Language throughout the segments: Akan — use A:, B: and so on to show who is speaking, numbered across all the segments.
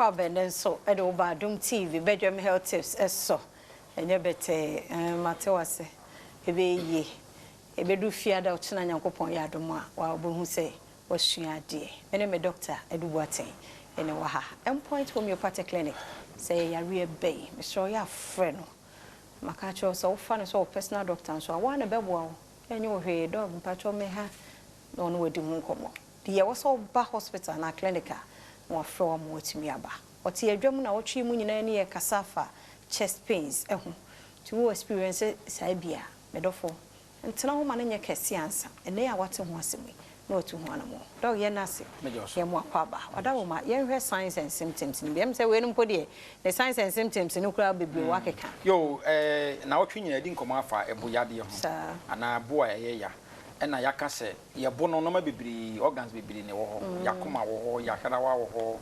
A: kwa benden so e de Badwam TV Badwam health tips eso enye bete matewase ebe ye ebe du fiada otuna Nyankopon ya Adom a wa obohu se wasua ade ene me doctor Edubuaten ene wa ha Endpoint homeopathic clinic say yare bay me so ya frɛ no maka cho so fa no so personal doctor so wa na bɛboa enye ohwe dog mpacho me ha no no wadi hu nkomo de wo so ba hospital na clinic mo afro mo atimi aba oti adwam na wotwe mu nyina ne ye kasafa chest pains ehu ti wo experience sai bia medofo ntena ho ma ne nye kese ansa ene ya wate ho asemi na otu ho anamo dog ye nase ye mo akwaba wada wo ma ye hwe signs and symptoms ni biem se we no podi the signs and symptoms ni kura bebre wakeka
B: yo na wotwe nyina di nkomo afa eboyade ho ana bo a ye ya ena yakase ye bo no ma bebiri organs bebiri ne wo ho yakoma wo ho yaharawa wo ho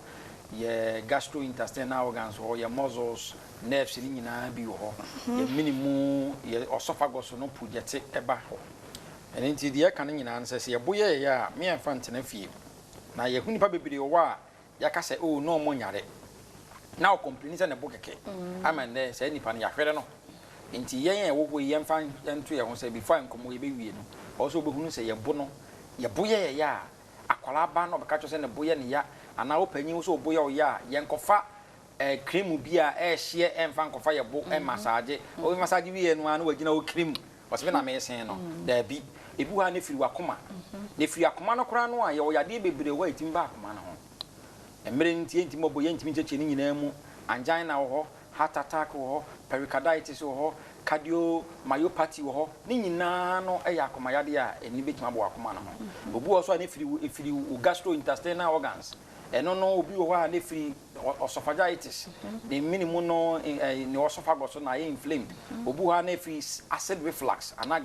B: ye gastrointestinal organs wo ye muscles nerves ni nyina bi wo ho ye minimu ye esophagus no project eba ho ene nti de yaka nyina nse ye bo ye ya me enfa ntena fie na ye huni pa bebiri wo a yakase oh no mo nyare na o complain se ne bo keke amande se nipa ne yahwere no nti yen wo ye enfa nto ye ho se before enkomo ye be wie no also be hunu se ye bo no ye bo ye ya akwala ba no be ka cho se ne bo ye ne ya ana opanyin so bo ye o ya ye nkofa cream bia hye emfa nkofa ye bo massage o massage wie no ana wagina o cream wasebe na me sen no da bi ebu ha ne firi wakoma ne firi akoma no kora no a ye o yade bebre wa etim ba akoma no ho emre ntie ntim obo ye ntim cheche ni nyina mu angina wo ho heart attack wo ho pericarditis wo ho cardiomyopathy wo ho ni nyina no e yakoma yade a eni betima bo akoma no ho obu wo so ne firi gastrointestinal organs eno no obi wo ha ne firi esophagitis the minimum no ne esophagus na inflamed obu ha ne firi acid reflux ana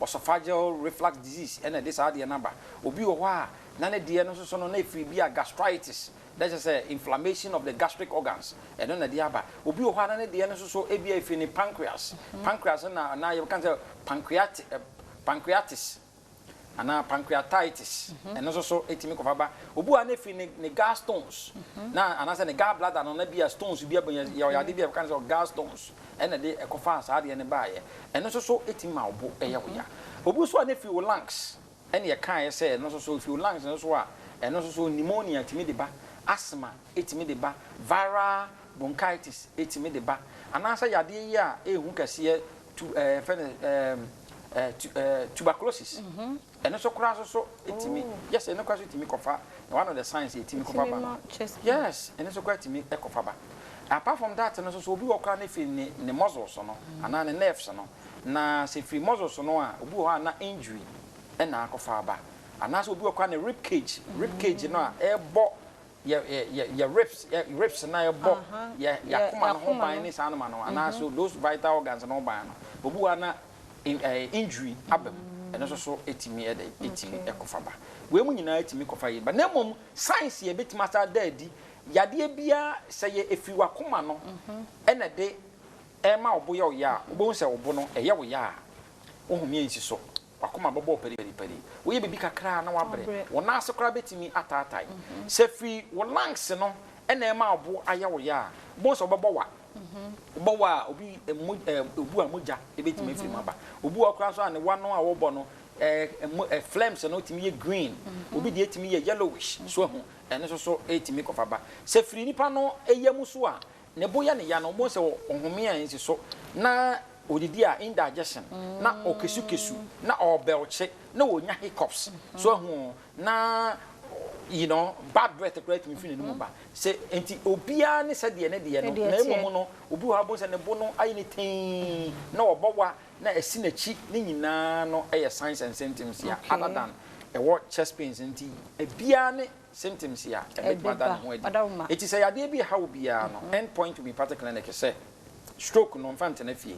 B: esophageal reflux disease ene this ade na ba obi wo ha na ne de no so no na firi bia gastritis that's just inflammation of the gastric organs eno na de aba obi wo ha na ne de no so e bia firi ni pancreas na you can say pancreatitis ana pancreatitis eno so etimi kofa ba obu a na fi ne gallstones na ana se ne gallbladder no na bia stones bia ya de bia kan say gallstones ena de ekofa asa de ne ba ye eno so etimi ma obu eye wo ya obu so na fi wo lungs ene ye kan ye say eno so fi wo lungs eno so a eno so pneumonia etimi de ba asthma etimi de ba viral bronchitis etimi de ba ana sa yade ye a ehu kase tuberculosis and so cross so etimi yes and no cross etimi kofa one of the signs etimi kofa ba yes and so quite etimi ekofa ba apart from that no so obi okra na fi ne muscles no ana ne nerves no na se fi muscles no a obi ho na injury e na akofa ba ana so obi okra na rib cage no a ebo ya ribs na ebo ya kuma no ban ni sa no ma no ana so those vital organs no ban no obi ho na injury abem and so etimi etimi ekofaba we mu nyina etimi kofa yi ba na mom science ye betima sa daddy yade bia se ye efi wakoma no ena de e ma obo ye oya obo se obo no eye wo ya ohumi ensi so wakoma bobo peri we bebi kakra na wabre wona asekora betimi atatai se fi wo lungs no ena e ma obo aya wo ya bo so bobo wa bowa obi obu amoja ebetimi firi maba obu okra so ane wano a wo bo no flames no timi ye green obi de etimi ye yellowish so ho ene so etimi kofaba se firi nipa no eyam so a ne boya ne ya no mo se ohome a ensi so na odidi a indigestion na okesu na obelche na wonya hiccups so ho na you know bad breath correct me feel no ba say enti obia ne se de ne no na emu no obi ha bo se ne bo no ayi ne tin na obowa na esi na chi ne nyina no eye signs and symptoms ya other than what chest pains enti bia ne symptoms ya e be than ho edi eti say ade bi ha obia no endpoint to be particular clinic say stroke no mfante na fie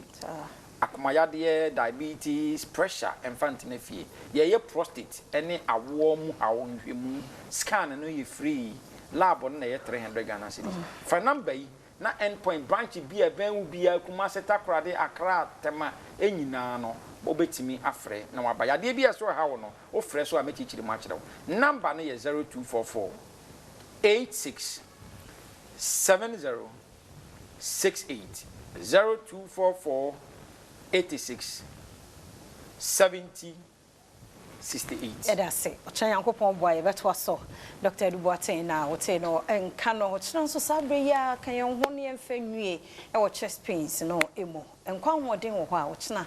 B: akomayade diabetes pressure enfant na fie ye prostate ene awo mu awo nhwemu scan no ye free lab no na ye 300 Ghana cedis for number yi na endpoint branch bi e ben ubia kuma seta krade akra tema enyina no obetimi afre na wabayade bi so ha wo no o frɛ so a mechichiri ma kyerɛ number no ye 0244 86 70 68 0244 86 70 68.
A: That's it. Chanyankopon boy beto so Dr. Duboate na wote no enka no china so sabre ya kan ye ho ne emfa nwie e wo chest pains no emo enkwa hoden wo ho a wo china